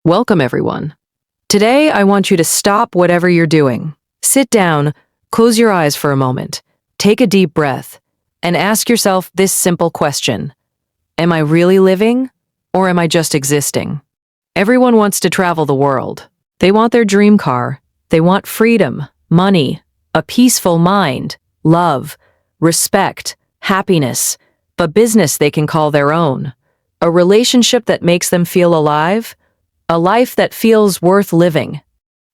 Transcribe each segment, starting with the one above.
Welcome, everyone. Today, I want you to stop whatever you're doing. Sit down, close your eyes for a moment, take a deep breath, and ask yourself this simple question. Am I really living, or am I just existing? Everyone wants to travel the world. They want their dream car. They want freedom, money, a peaceful mind, love, respect, happiness, but business they can call their own. A relationship that makes them feel alive, a life that feels worth living.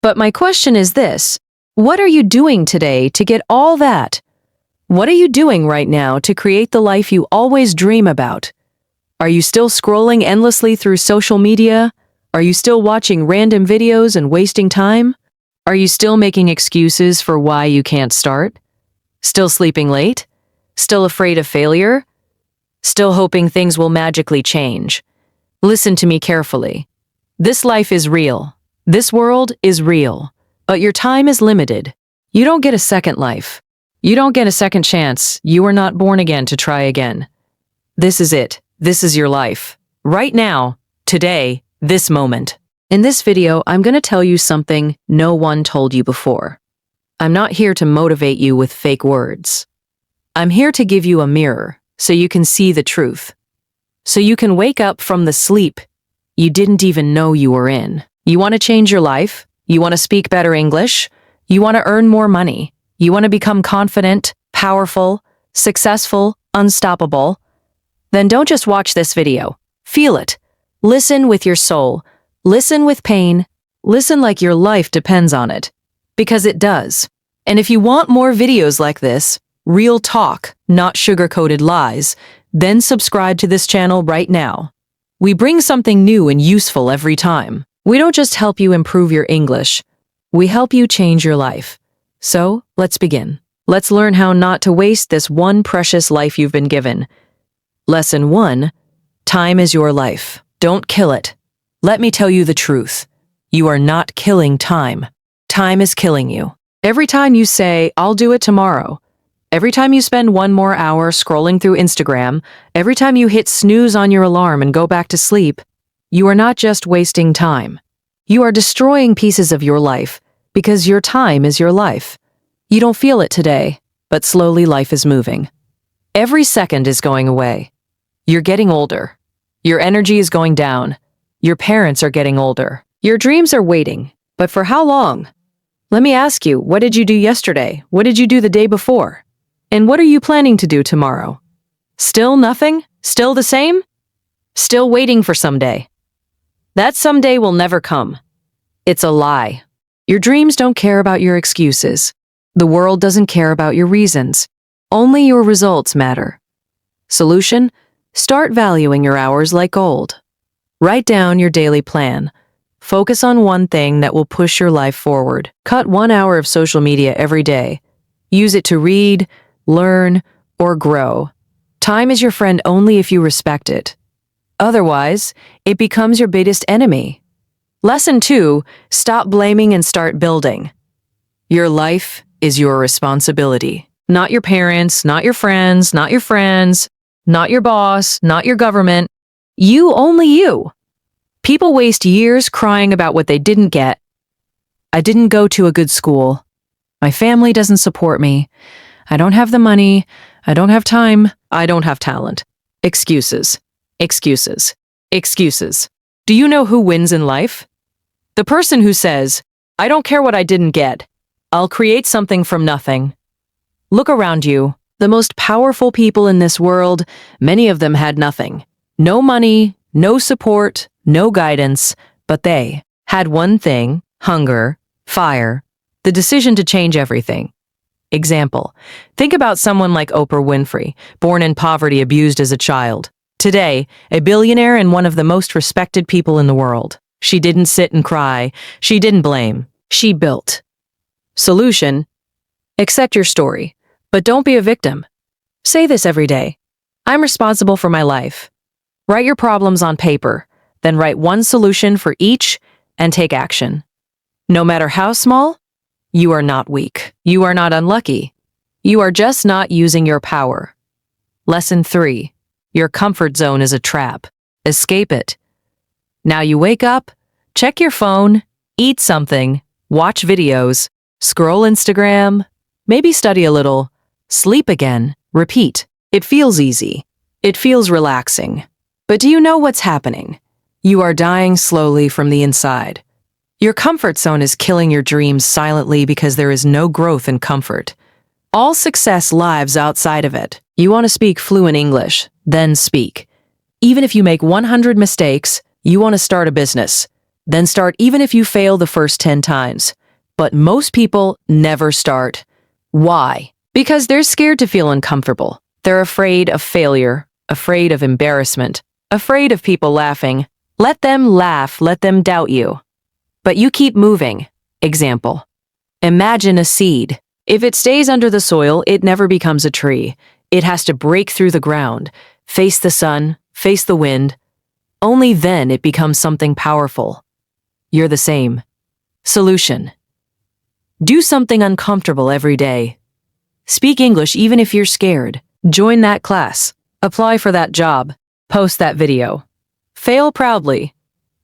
But my question is this: what are you doing today to get all that? What are you doing right now to create the life you always dream about? Are you still scrolling endlessly through social media? Are you still watching random videos and wasting time? Are you still making excuses for why you can't start? Still sleeping late? Still afraid of failure? Still hoping things will magically change? Listen to me carefully. This life is real. This world is real. But your time is limited. You don't get a second life. You don't get a second chance. You are not born again to try again. This is it. This is your life. Right now, today, this moment. In this video, I'm going to tell you something no one told you before. I'm not here to motivate you with fake words. I'm here to give you a mirror so you can see the truth. So you can wake up from the sleep you didn't even know you were in. You want to change your life? You want to speak better English? You want to earn more money? You want to become confident, powerful, successful, unstoppable? Then don't just watch this video. Feel it. Listen with your soul. Listen with pain. Listen like your life depends on it. Because it does. And if you want more videos like this, real talk, not sugar-coated lies, then subscribe to this channel right now. We bring something new and useful every time. We don't just help you improve your English. We help you change your life. So, let's begin. Let's learn how not to waste this one precious life you've been given. Lesson 1. Time is your life. Don't kill it. Let me tell you the truth. You are not killing time. Time is killing you. Every time you say, "I'll do it tomorrow," every time you spend one more hour scrolling through Instagram, every time you hit snooze on your alarm and go back to sleep, you are not just wasting time. You are destroying pieces of your life because your time is your life. You don't feel it today, but slowly life is moving. Every second is going away. You're getting older. Your energy is going down. Your parents are getting older. Your dreams are waiting. But for how long? Let me ask you, what did you do yesterday? What did you do the day before? And what are you planning to do tomorrow? Still nothing? Still the same? Still waiting for someday. That someday will never come. It's a lie. Your dreams don't care about your excuses. The world doesn't care about your reasons. Only your results matter. Solution? Start valuing your hours like gold. Write down your daily plan. Focus on one thing that will push your life forward. Cut 1 hour of social media every day. Use it to read, learn, or grow. Time is your friend only if you respect it. Otherwise, it becomes your biggest enemy. Lesson 2, stop blaming and start building. Your life is your responsibility. Not your parents, not your friends, not your friends, not your boss, not your government. You, only you. People waste years crying about what they didn't get. I didn't go to a good school. My family doesn't support me. I don't have the money. I don't have time. I don't have talent. Excuses. Excuses. Excuses. Do you know who wins in life? The person who says, "I don't care what I didn't get. I'll create something from nothing." Look around you. The most powerful people in this world, many of them had nothing. No money, no support, no guidance, but they had one thing: hunger, fire, the decision to change everything. Example: think about someone like Oprah Winfrey, born in poverty, abused as a child. Today, a billionaire and one of the most respected people in the world. She didn't sit and cry. She didn't blame. She built. Solution: accept your story, but don't be a victim. Say this every day: I'm responsible for my life. Write your problems on paper, then write one solution for each and take action. No matter how small, you are not weak. You are not unlucky. You are just not using your power. Lesson 3. Your comfort zone is a trap. Escape it. Now you wake up, Check your phone, eat something, watch videos, scroll Instagram, maybe study a little, sleep again, repeat. It feels easy. It feels relaxing. But do you know what's happening? You are dying slowly from the inside. Your comfort zone is killing your dreams silently because there is no growth in comfort. All success lives outside of it. You want to speak fluent English, then speak. Even if you make 100 mistakes, you want to start a business. Then start even if you fail the first 10 times. But most people never start. Why? Because they're scared to feel uncomfortable. They're afraid of failure, afraid of embarrassment, afraid of people laughing. Let them laugh, let them doubt you. But you keep moving. Example. Imagine a seed. If it stays under the soil, it never becomes a tree. It has to break through the ground, face the sun, face the wind. Only then it becomes something powerful. You're the same. Solution. Do something uncomfortable every day. Speak English even if you're scared. Join that class. Apply for that job. Post that video. Fail proudly.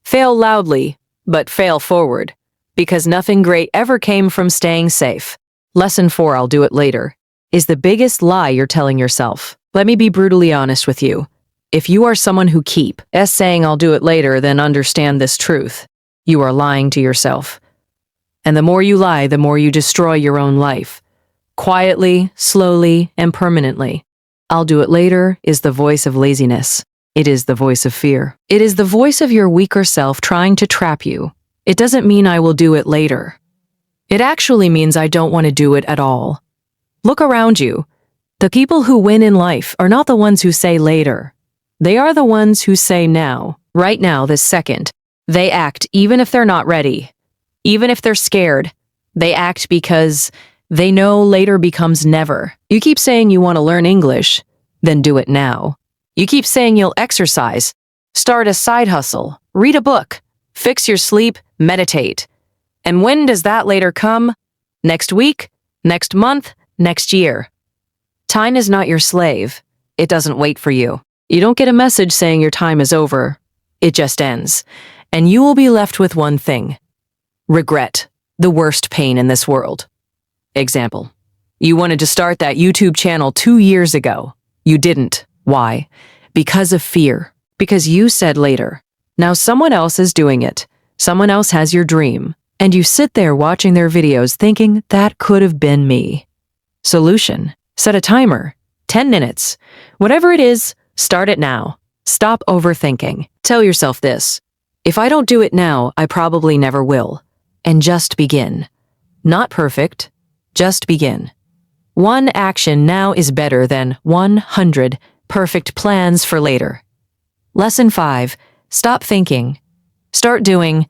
Fail loudly, but fail forward. Because nothing great ever came from staying safe. Lesson 4, I'll do it later, is the biggest lie you're telling yourself. Let me be brutally honest with you. If you are someone who keeps saying I'll do it later, then understand this truth. You are lying to yourself. And the more you lie, the more you destroy your own life. Quietly, slowly, and permanently. I'll do it later is the voice of laziness. It is the voice of fear. It is the voice of your weaker self trying to trap you. It doesn't mean I will do it later. It actually means I don't want to do it at all. Look around you. The people who win in life are not the ones who say later. They are the ones who say now, right now, this second. They act even if they're not ready. Even if they're scared. They act because they know later becomes never. You keep saying you want to learn English, then do it now. You keep saying you'll exercise, start a side hustle, read a book, fix your sleep, meditate. And when does that later come? Next week? Next month? Next year? Time is not your slave. It doesn't wait for you. You don't get a message saying your time is over. It just ends. And you will be left with one thing. Regret. The worst pain in this world. Example. You wanted to start that YouTube channel 2 years ago. You didn't. Why? Because of fear. Because you said later. Now someone else is doing it. Someone else has your dream. And you sit there watching their videos thinking, that could have been me. Solution. Set a timer. 10 minutes. Whatever it is, start it now. Stop overthinking. Tell yourself this. If I don't do it now, I probably never will. And just begin. Not perfect. Just begin. One action now is better than 100 perfect plans for later. Lesson 5. Stop thinking. Start doing.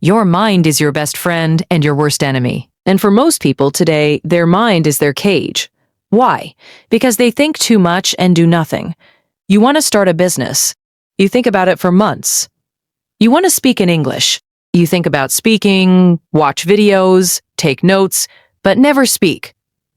Your mind is your best friend and your worst enemy. And for most people today, their mind is their cage. Why? Because they think too much and do nothing. You want to start a business. You think about it for months. You want to speak in English. You think about speaking, watch videos, take notes, but never speak.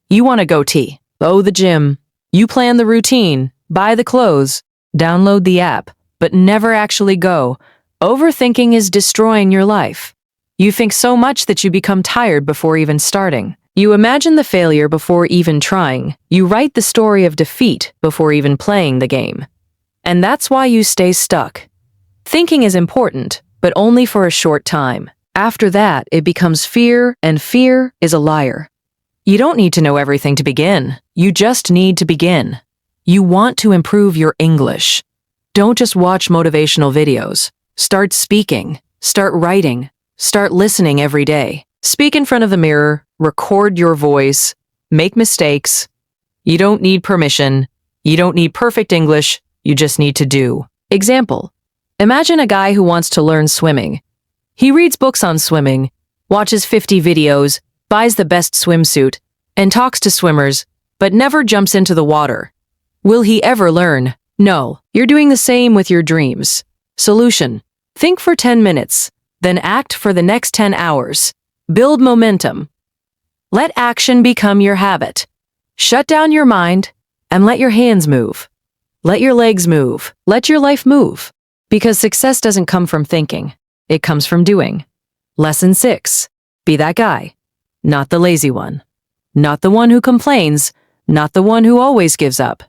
You want to go the gym. You plan the routine, buy the clothes, download the app, but never actually go. Overthinking is destroying your life. You think so much that you become tired before even starting. You imagine the failure before even trying. You write the story of defeat before even playing the game. And that's why you stay stuck. Thinking is important, but only for a short time. After that, it becomes fear, and fear is a liar. You don't need to know everything to begin. You just need to begin. You want to improve your English. Don't just watch motivational videos. Start speaking. Start writing. Start listening every day. Speak in front of the mirror. Record your voice. Make mistakes. You don't need permission. You don't need perfect English. You just need to do. Example. Imagine a guy who wants to learn swimming. He reads books on swimming, watches 50 videos, buys the best swimsuit, and talks to swimmers, but never jumps into the water. Will he ever learn? No. You're doing the same with your dreams. Solution. Think for 10 minutes, then act for the next 10 hours. Build momentum. Let action become your habit. Shut down your mind and let your hands move. Let your legs move. Let your life move. Because success doesn't come from thinking. It comes from doing. Lesson 6. Be that guy. Not the lazy one. Not the one who complains. Not the one who always gives up.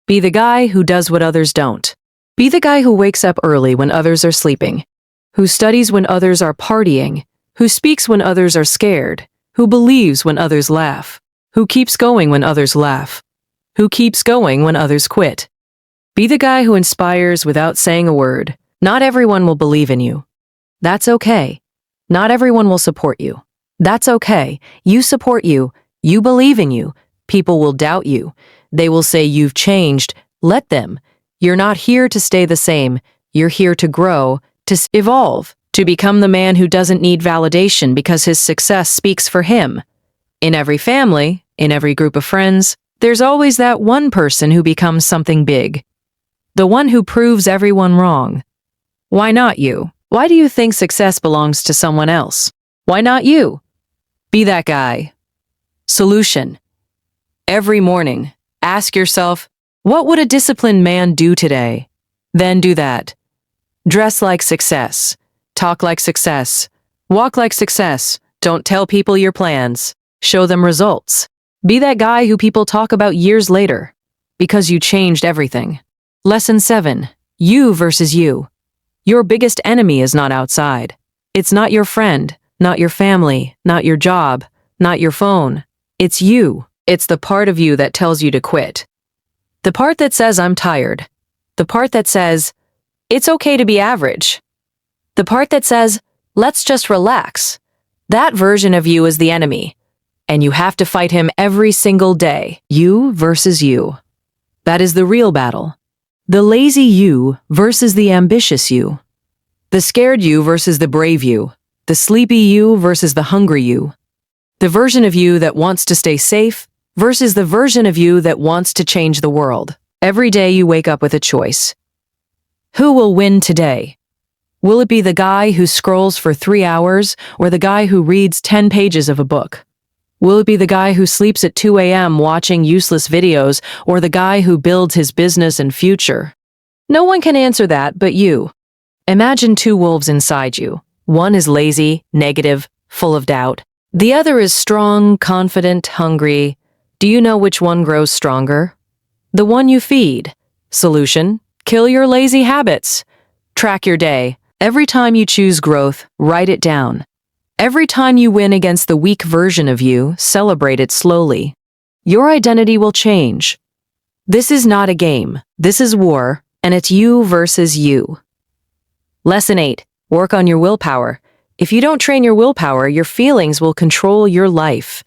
Be the guy who does what others don't. Be the guy who wakes up early when others are sleeping, who studies when others are partying, who speaks when others are scared, who believes when others laugh, who keeps going when others laugh, who keeps going when others quit. Be the guy who inspires without saying a word. Not everyone will believe in you. That's okay. Not everyone will support you. That's okay. You support you. You believe in you. People will doubt you. They will say you've changed. Let them. You're not here to stay the same. You're here to grow, to evolve, to become the man who doesn't need validation because his success speaks for him. In every family, in every group of friends, there's always that one person who becomes something big. The one who proves everyone wrong. Why not you? Why do you think success belongs to someone else? Why not you? Be that guy. Solution. Every morning, ask yourself, what would a disciplined man do today? Then do that. Dress like success. Talk like success. Walk like success. Don't tell people your plans. Show them results. Be that guy who people talk about years later, because you changed everything. Lesson 7. You versus you. Your biggest enemy is not outside. It's not your friend, not your family, not your job, not your phone. It's you. It's the part of you that tells you to quit. The part that says, I'm tired. The part that says, it's okay to be average. The part that says, let's just relax. That version of you is the enemy, and you have to fight him every single day. You versus you. That is the real battle. The lazy you versus the ambitious you. The scared you versus the brave you. The sleepy you versus the hungry you. The version of you that wants to stay safe versus the version of you that wants to change the world. Every day you wake up with a choice. Who will win today? Will it be the guy who scrolls for 3 hours or the guy who reads 10 pages of a book? Will it be the guy who sleeps at 2 a.m. watching useless videos or the guy who builds his business and future? No one can answer that but you. Imagine 2 wolves inside you. One is lazy, negative, full of doubt. The other is strong, confident, hungry. Do you know which one grows stronger? The one you feed. Solution: kill your lazy habits. Track your day. Every time you choose growth, write it down. Every time you win against the weak version of you, celebrate it slowly. Your identity will change. This is not a game. This is war, and it's you versus you. Lesson 8. Work on your willpower. If you don't train your willpower, your feelings will control your life.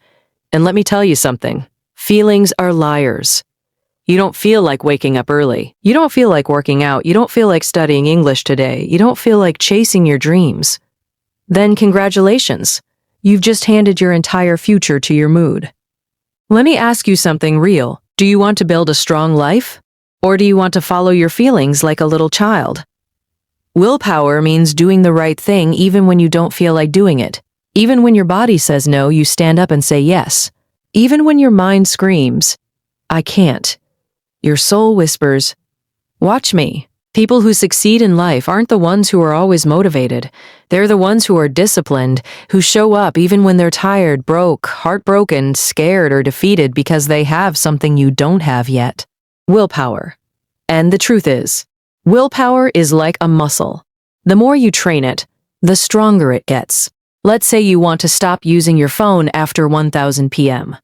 And let me tell you something. Feelings are liars. You don't feel like waking up early. You don't feel like working out. You don't feel like studying English today. You don't feel like chasing your dreams. Then congratulations. You've just handed your entire future to your mood. Let me ask you something real. Do you want to build a strong life? Or do you want to follow your feelings like a little child? Willpower means doing the right thing even when you don't feel like doing it. Even when your body says no, you stand up and say yes. Even when your mind screams, I can't. Your soul whispers, watch me. People who succeed in life aren't the ones who are always motivated. They're the ones who are disciplined, who show up even when they're tired, broke, heartbroken, scared, or defeated because they have something you don't have yet. Willpower. And the truth is, willpower is like a muscle. The more you train it, the stronger it gets. Let's say you want to stop using your phone after 1000 p.m.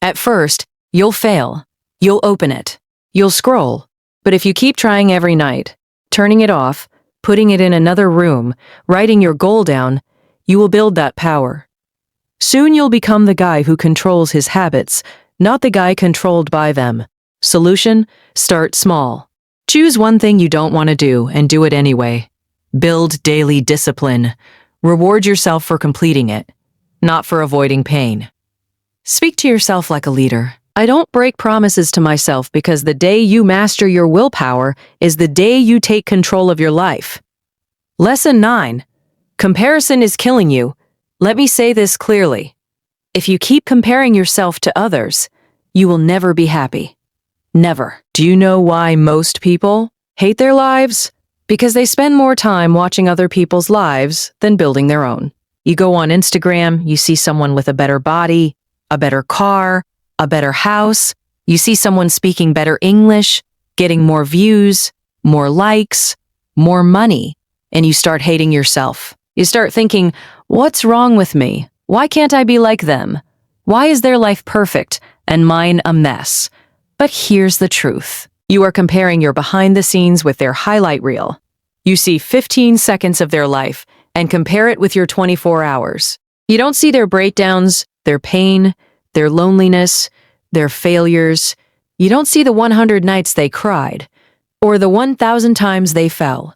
At first, you'll fail. You'll open it. You'll scroll. But if you keep trying every night, turning it off, putting it in another room, writing your goal down, you will build that power. Soon you'll become the guy who controls his habits, not the guy controlled by them. Solution: start small. Choose one thing you don't want to do and do it anyway. Build daily discipline. Reward yourself for completing it, not for avoiding pain. Speak to yourself like a leader. I don't break promises to myself because the day you master your willpower is the day you take control of your life. Lesson 9. Comparison is killing you. Let me say this clearly. If you keep comparing yourself to others, you will never be happy. Never. Do you know why most people hate their lives? Because they spend more time watching other people's lives than building their own. You go on Instagram, you see someone with a better body, a better car, a better house. You see someone speaking better English, getting more views, more likes, more money, and you start hating yourself. You start thinking, what's wrong with me? Why can't I be like them? Why is their life perfect and mine a mess? But here's the truth. You are comparing your behind the scenes with their highlight reel. You see 15 seconds of their life and compare it with your 24 hours. You don't see their breakdowns, their pain, their loneliness, their failures. You don't see the 100 nights they cried, or the 1,000 times they fell.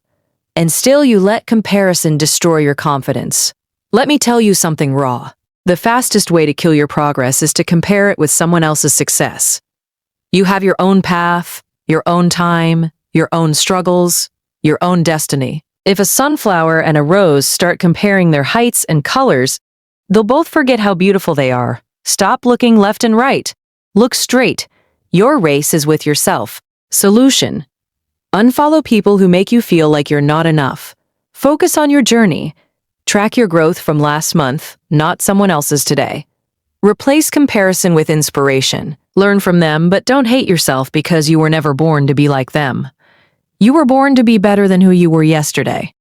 And still you let comparison destroy your confidence. Let me tell you something raw. The fastest way to kill your progress is to compare it with someone else's success. You have your own path, your own time, your own struggles, your own destiny. If a sunflower and a rose start comparing their heights and colors, they'll both forget how beautiful they are. Stop looking left and right. Look straight. Your race is with yourself. Solution: unfollow people who make you feel like you're not enough. Focus on your journey. Track your growth from last month, not someone else's today. Replace comparison with inspiration. Learn from them, but don't hate yourself because you were never born to be like them. You were born to be better than who you were yesterday.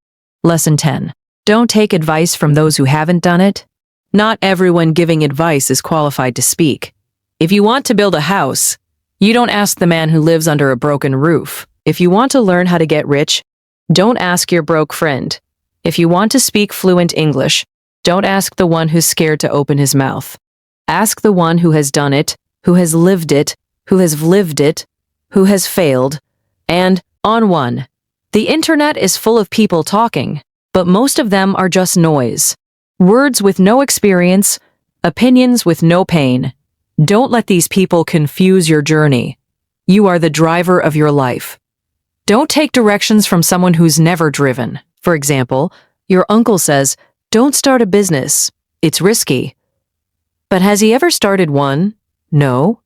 Lesson 10. Don't take advice from those who haven't done it. Not everyone giving advice is qualified to speak. If you want to build a house, you don't ask the man who lives under a broken roof. If you want to learn how to get rich, don't ask your broke friend. If you want to speak fluent English, don't ask the one who's scared to open his mouth. Ask the one who has done it, who has lived it, who has lived it, who has failed, and on one. The internet is full of people talking, but most of them are just noise. Words with no experience, opinions with no pain. Don't let these people confuse your journey. You are the driver of your life. Don't take directions from someone who's never driven. For example, your uncle says, "Don't start a business. It's risky." But has he ever started one? No.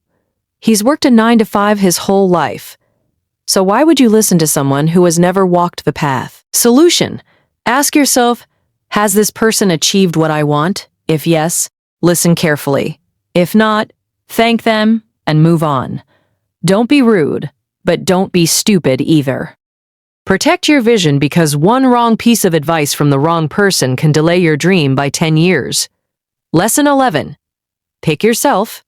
He's worked a 9-to-5 his whole life. So why would you listen to someone who has never walked the path? Solution: ask yourself, has this person achieved what I want? If yes, listen carefully. If not, thank them and move on. Don't be rude, but don't be stupid either. Protect your vision because one wrong piece of advice from the wrong person can delay your dream by 10 years. Lesson 11. Pick yourself.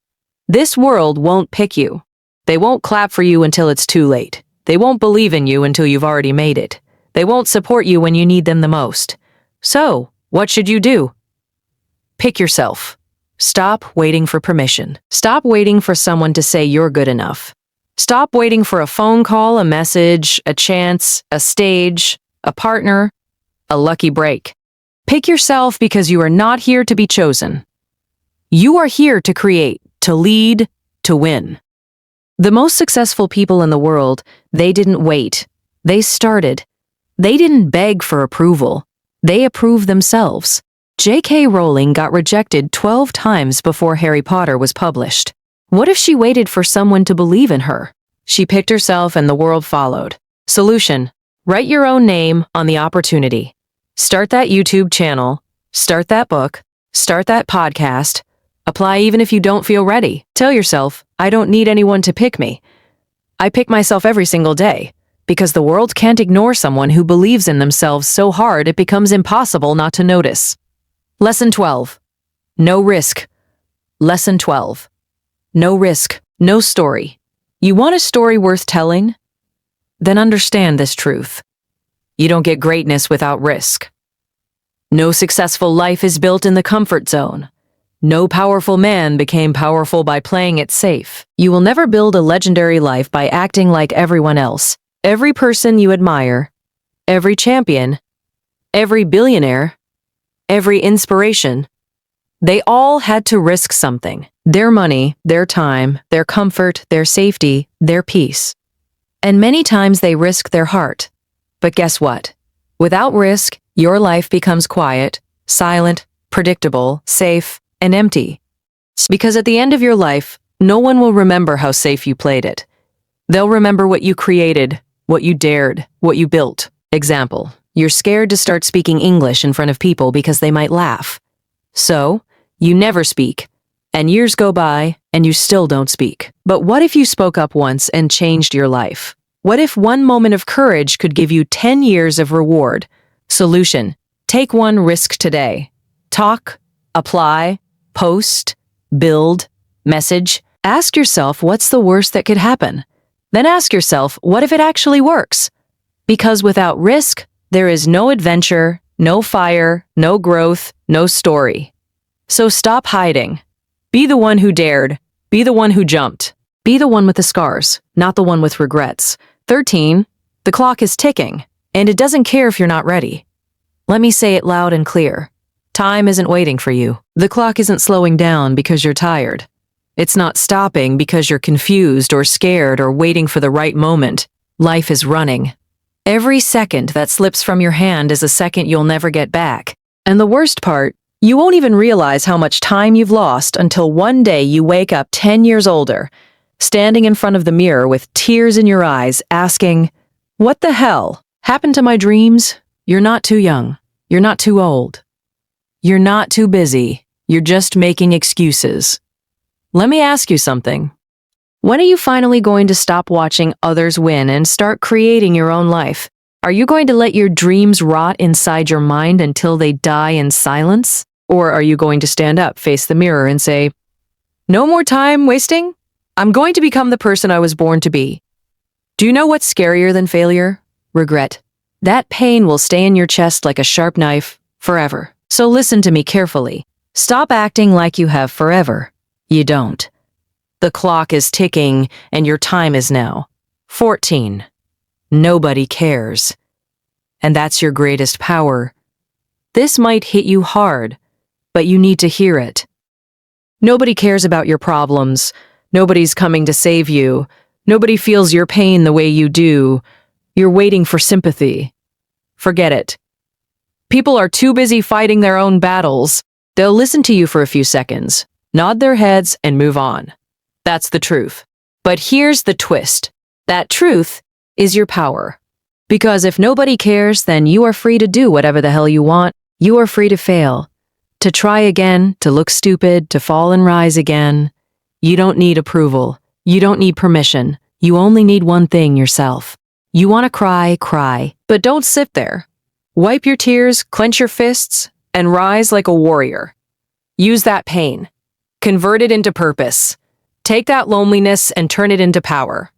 This world won't pick you. They won't clap for you until it's too late. They won't believe in you until you've already made it. They won't support you when you need them the most. So, what should you do? Pick yourself. Stop waiting for permission. Stop waiting for someone to say you're good enough. Stop waiting for a phone call, a message, a chance, a stage, a partner, a lucky break. Pick yourself because you are not here to be chosen. You are here to create, to lead, to win. The most successful people in the world, they didn't wait. They started. They didn't beg for approval. They approved themselves. J.K. Rowling got rejected 12 times before Harry Potter was published. What if she waited for someone to believe in her? She picked herself and the world followed. Solution: write your own name on the opportunity. Start that YouTube channel. Start that book. Start that podcast. Apply even if you don't feel ready. Tell yourself, I don't need anyone to pick me. I pick myself every single day, because the world can't ignore someone who believes in themselves so hard it becomes impossible not to notice. Lesson 12. No risk. Lesson 12. No risk, no story. You want a story worth telling? Then understand this truth. You don't get greatness without risk. No successful life is built in the comfort zone. No powerful man became powerful by playing it safe. You will never build a legendary life by acting like everyone else. Every person you admire, every champion, every billionaire, every inspiration, they all had to risk something. Their money, their time, their comfort, their safety, their peace. And many times they risk their heart. But guess what? Without risk, your life becomes quiet, silent, predictable, safe, and empty. Because at the end of your life, no one will remember how safe you played it. They'll remember what you created, what you dared, what you built. Example, you're scared to start speaking English in front of people because they might laugh. So, you never speak, and years go by and you still don't speak. But what if you spoke up once and changed your life? What if one moment of courage could give you 10 years of reward? Solution, take one risk today. Talk, apply, post, build, message. Ask yourself what's the worst that could happen. Then ask yourself, what if it actually works? Because without risk, there is no adventure, no fire, no growth, no story. So stop hiding. Be the one who dared. Be the one who jumped. Be the one with the scars, not the one with regrets. 13. The clock is ticking, and it doesn't care if you're not ready. Let me say it loud and clear. Time isn't waiting for you. The clock isn't slowing down because you're tired. It's not stopping because you're confused or scared or waiting for the right moment. Life is running. Every second that slips from your hand is a second you'll never get back. And the worst part, you won't even realize how much time you've lost until one day you wake up 10 years older, standing in front of the mirror with tears in your eyes, asking, "What the hell happened to my dreams?" You're not too young. You're not too old. You're not too busy. You're just making excuses. Let me ask you something. When are you finally going to stop watching others win and start creating your own life? Are you going to let your dreams rot inside your mind until they die in silence? Or are you going to stand up, face the mirror, and say, "No more time wasting? I'm going to become the person I was born to be"? Do you know what's scarier than failure? Regret. That pain will stay in your chest like a sharp knife forever. So listen to me carefully. Stop acting like you have forever. You don't. The clock is ticking, and your time is now. 14. Nobody cares. And that's your greatest power. This might hit you hard, but you need to hear it. Nobody cares about your problems. Nobody's coming to save you. Nobody feels your pain the way you do. You're waiting for sympathy. Forget it. People are too busy fighting their own battles. They'll listen to you for a few seconds, nod their heads, and move on. That's the truth. But here's the twist. That truth is your power. Because if nobody cares, then you are free to do whatever the hell you want. You are free to fail, to try again, to look stupid, to fall and rise again. You don't need approval. You don't need permission. You only need one thing, yourself. You want to cry, cry, but don't sit there. Wipe your tears, clench your fists, and rise like a warrior. Use that pain. Convert it into purpose. Take that loneliness and turn it into power.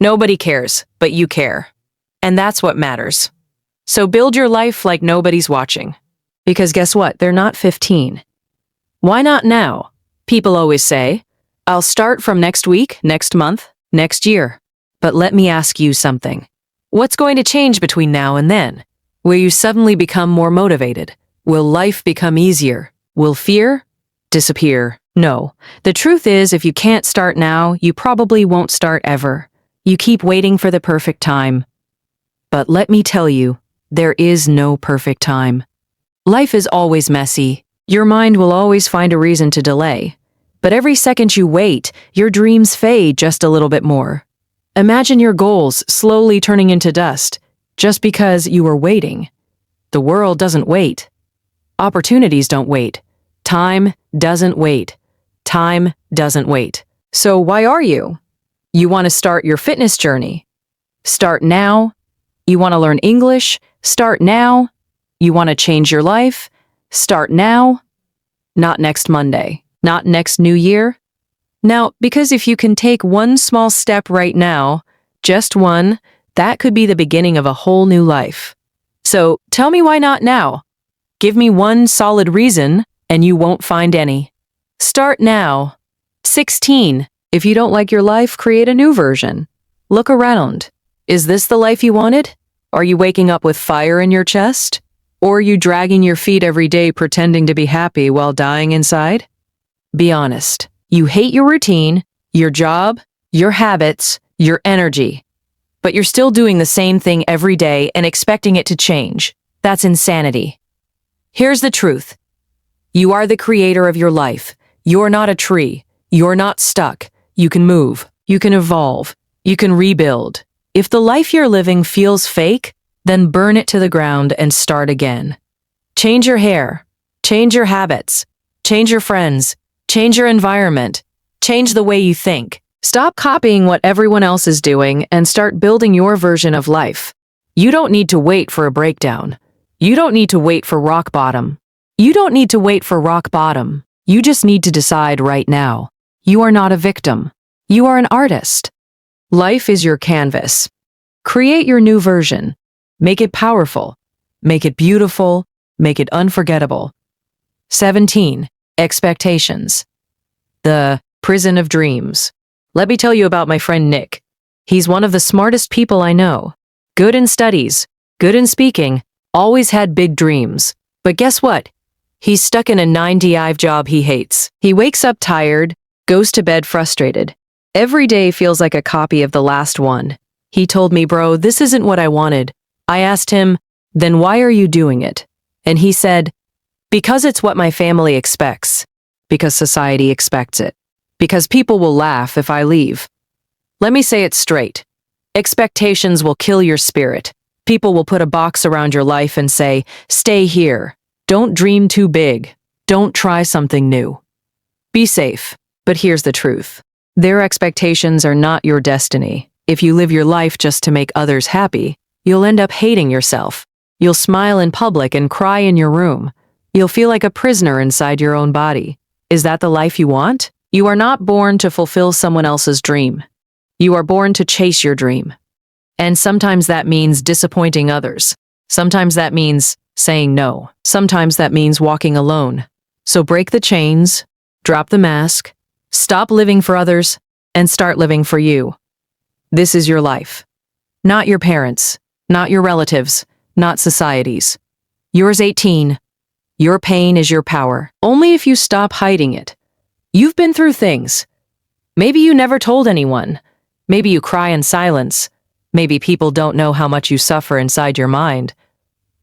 Nobody cares, but you care. And that's what matters. So build your life like nobody's watching. Because guess what? They're not 15. Why not now? People always say, "I'll start from next week, next month, next year." But let me ask you something. What's going to change between now and then? Will you suddenly become more motivated? Will life become easier? Will fear disappear? No. The truth is, if you can't start now, you probably won't start ever. You keep waiting for the perfect time. But let me tell you, there is no perfect time. Life is always messy. Your mind will always find a reason to delay. But every second you wait, your dreams fade just a little bit more. Imagine your goals slowly turning into dust just because you were waiting. The world doesn't wait. Opportunities don't wait. Time doesn't wait. Time doesn't wait. So why are you? You want to start your fitness journey? Start now. You want to learn English? Start now. You want to change your life? Start now. Not next Monday. Not next New Year. Now, because if you can take one small step right now, just one, that could be the beginning of a whole new life. So tell me why not now? Give me one solid reason, and you won't find any. Start now. 16. If you don't like your life, create a new version. Look around. Is this the life you wanted? Are you waking up with fire in your chest? Or are you dragging your feet every day pretending to be happy while dying inside? Be honest. You hate your routine, your job, your habits, your energy. But you're still doing the same thing every day and expecting it to change. That's insanity. Here's the truth. You are the creator of your life. You're not a tree. You're not stuck. You can move. You can evolve. You can rebuild. If the life you're living feels fake, then burn it to the ground and start again. Change your hair, change your habits, change your friends, change your environment, change the way you think. Stop copying what everyone else is doing and start building your version of life. You don't need to wait for a breakdown. You don't need to wait for rock bottom. You don't need to wait for rock bottom. You just need to decide right now. You are not a victim. You are an artist. Life is your canvas. Create your new version. Make it powerful. Make it beautiful. Make it unforgettable. 17. Expectations. The prison of dreams. Let me tell you about my friend Nick. He's one of the smartest people I know. Good in studies, good in speaking, always had big dreams. But guess what? He's stuck in a 9-to-5 job he hates. He wakes up tired, goes to bed frustrated. Every day feels like a copy of the last one. He told me, bro, this isn't what I wanted. I asked him, then why are you doing it? And he said, because it's what my family expects. Because society expects it. Because people will laugh if I leave. Let me say it straight. Expectations will kill your spirit. People will put a box around your life and say, stay here. Don't dream too big. Don't try something new. Be safe. But here's the truth. Their expectations are not your destiny. If you live your life just to make others happy, you'll end up hating yourself. You'll smile in public and cry in your room. You'll feel like a prisoner inside your own body. Is that the life you want? You are not born to fulfill someone else's dream. You are born to chase your dream. And sometimes that means disappointing others. Sometimes that means saying no. Sometimes that means walking alone. So break the chains, drop the mask, stop living for others, and start living for you. This is your life. Not your parents, not your relatives, not society's. Yours 18. Your pain is your power. Only if you stop hiding it. You've been through things. Maybe you never told anyone. Maybe you cry in silence. Maybe people don't know how much you suffer inside your mind.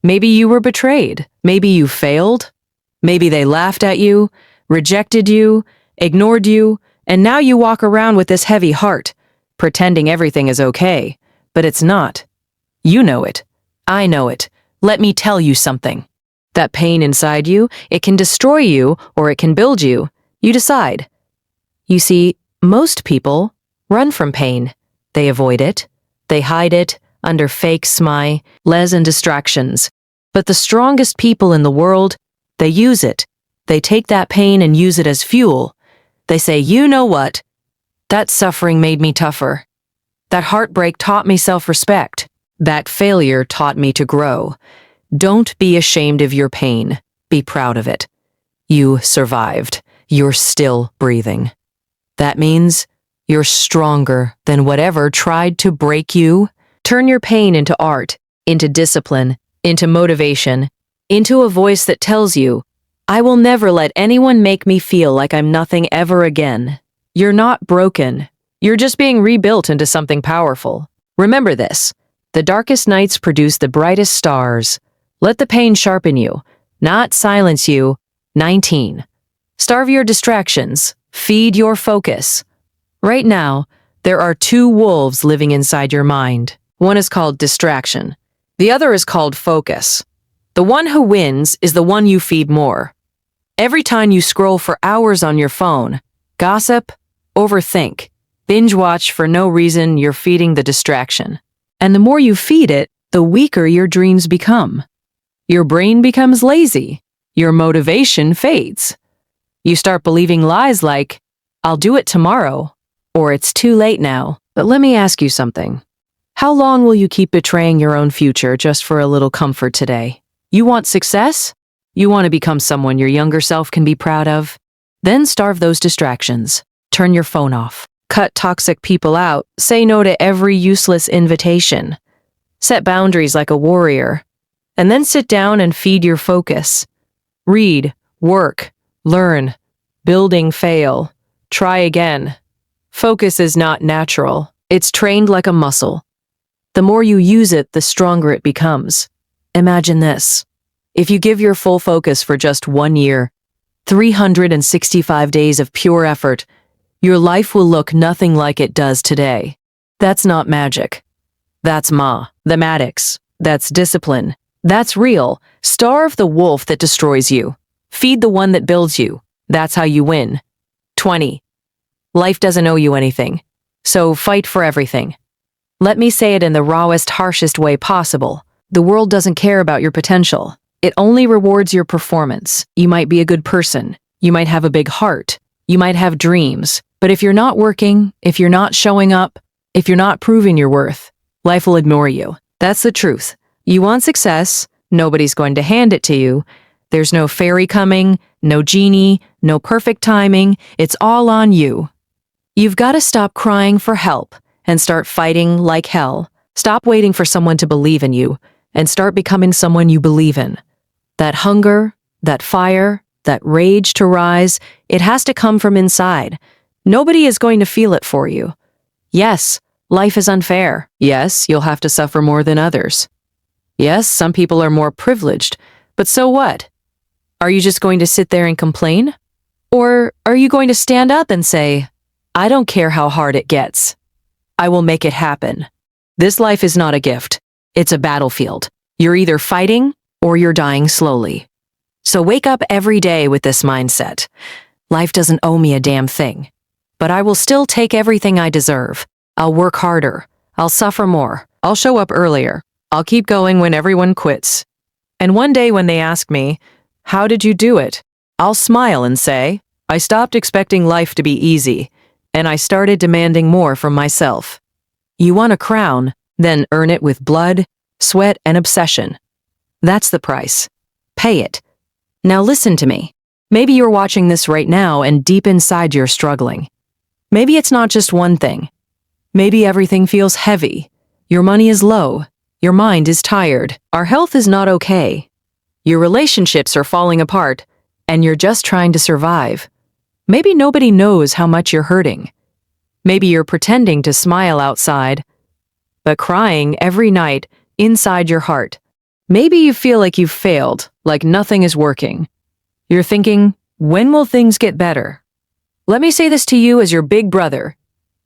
Maybe you were betrayed. Maybe you failed. Maybe they laughed at you, rejected you, ignored you, and now you walk around with this heavy heart, pretending everything is okay. But it's not. You know it. I know it. Let me tell you something. That pain inside you, it can destroy you or it can build you. You decide. You see, most people run from pain. They avoid it. They hide it under fake smiles and distractions. But the strongest people in the world, they use it. They take that pain and use it as fuel. They say, you know what? That suffering made me tougher. That heartbreak taught me self-respect. That failure taught me to grow. Don't be ashamed of your pain. Be proud of it. You survived. You're still breathing. That means you're stronger than whatever tried to break you. Turn your pain into art, into discipline, into motivation, into a voice that tells you, I will never let anyone make me feel like I'm nothing ever again. You're not broken. You're just being rebuilt into something powerful. Remember this. The darkest nights produce the brightest stars. Let the pain sharpen you, not silence you. 19. Starve your distractions. Feed your focus. Right now, there are two wolves living inside your mind. One is called distraction. The other is called focus. The one who wins is the one you feed more. Every time you scroll for hours on your phone, gossip, overthink, binge watch for no reason, you're feeding the distraction. And the more you feed it, the weaker your dreams become. Your brain becomes lazy. Your motivation fades. You start believing lies like, I'll do it tomorrow, or it's too late now. But let me ask you something. How long will you keep betraying your own future just for a little comfort today? You want success? You want to become someone your younger self can be proud of? Then starve those distractions. Turn your phone off. Cut toxic people out. Say no to every useless invitation. Set boundaries like a warrior. And then sit down and feed your focus. Read, work, learn, building, fail, try again. Focus is not natural. It's trained like a muscle. The more you use it, the stronger it becomes. Imagine this. If you give your full focus for just 1 year, 365 days of pure effort, your life will look nothing like it does today. That's not magic. That's mathematics. That's discipline. That's real. Starve the wolf that destroys you. Feed the one that builds you. That's how you win. 20. Life doesn't owe you anything. So fight for everything. Let me say it in the rawest, harshest way possible. The world doesn't care about your potential. It only rewards your performance. You might be a good person. You might have a big heart. You might have dreams. But if you're not working, if you're not showing up, if you're not proving your worth, life will ignore you. That's the truth. You want success, nobody's going to hand it to you. There's no fairy coming, no genie, no perfect timing. It's all on you. You've got to stop crying for help and start fighting like hell. Stop waiting for someone to believe in you and start becoming someone you believe in. That hunger, that fire, that rage to rise, it has to come from inside. Nobody is going to feel it for you. Yes, life is unfair. Yes, you'll have to suffer more than others. Yes, some people are more privileged, but so what? Are you just going to sit there and complain? Or are you going to stand up and say, I don't care how hard it gets. I will make it happen. This life is not a gift. It's a battlefield. You're either fighting or you're dying slowly. So wake up every day with this mindset. Life doesn't owe me a damn thing. But I will still take everything I deserve. I'll work harder. I'll suffer more. I'll show up earlier. I'll keep going when everyone quits. And one day when they ask me, how did you do it? I'll smile and say, I stopped expecting life to be easy, and I started demanding more from myself. You want a crown, then earn it with blood, sweat, and obsession. That's the price. Pay it. Now listen to me. Maybe you're watching this right now and deep inside you're struggling. Maybe it's not just one thing. Maybe everything feels heavy. Your money is low. Your mind is tired. Our health is not okay. Your relationships are falling apart, and you're just trying to survive. Maybe nobody knows how much you're hurting. Maybe you're pretending to smile outside, but crying every night inside your heart. Maybe you feel like you've failed, like nothing is working. You're thinking, when will things get better? Let me say this to you as your big brother,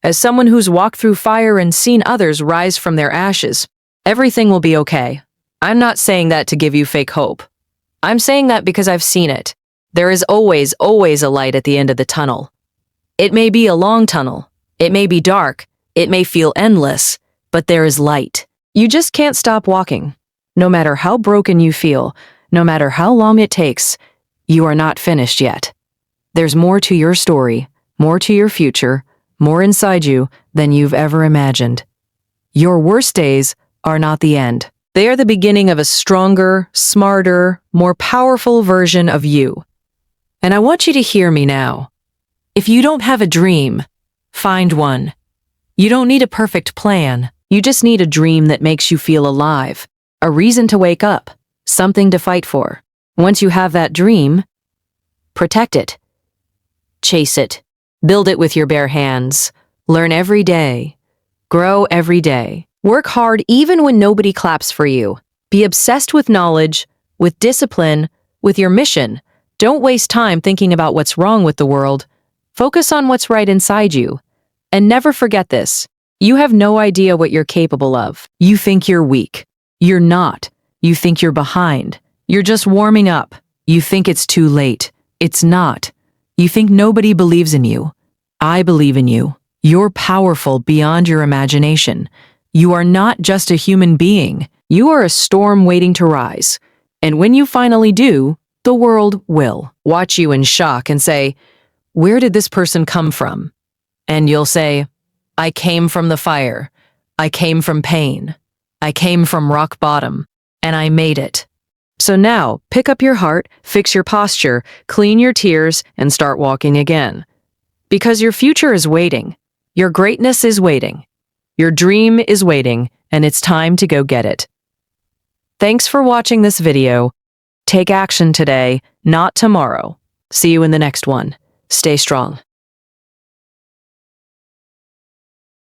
as someone who's walked through fire and seen others rise from their ashes. Everything will be okay. I'm not saying that to give you fake hope. I'm saying that because I've seen it. There is always, always a light at the end of the tunnel. It may be a long tunnel. It may be dark. It may feel endless, but there is light. You just can't stop walking. No matter how broken you feel, no matter how long it takes, you are not finished yet. There's more to your story, more to your future, more inside you than you've ever imagined. Your worst days are not the end. They are the beginning of a stronger, smarter, more powerful version of you. And I want you to hear me now. If you don't have a dream, find one. You don't need a perfect plan. You just need a dream that makes you feel alive, a reason to wake up, something to fight for. Once you have that dream, protect it. Chase it. Build it with your bare hands. Learn every day. Grow every day. Work hard even when nobody claps for you. Be obsessed with knowledge, with discipline, with your mission. Don't waste time thinking about what's wrong with the world. Focus on what's right inside you. And never forget this. You have no idea what you're capable of. You think you're weak. You're not. You think you're behind. You're just warming up. You think it's too late. It's not. You think nobody believes in you. I believe in you. You're powerful beyond your imagination. You are not just a human being. You are a storm waiting to rise. And when you finally do, the world will watch you in shock and say, where did this person come from? And you'll say, I came from the fire. I came from pain. I came from rock bottom, and I made it. So now, pick up your heart, fix your posture, clean your tears, and start walking again. Because your future is waiting. Your greatness is waiting. Your dream is waiting, and it's time to go get it. Thanks for watching this video. Take action today, not tomorrow. See you in the next one. Stay strong.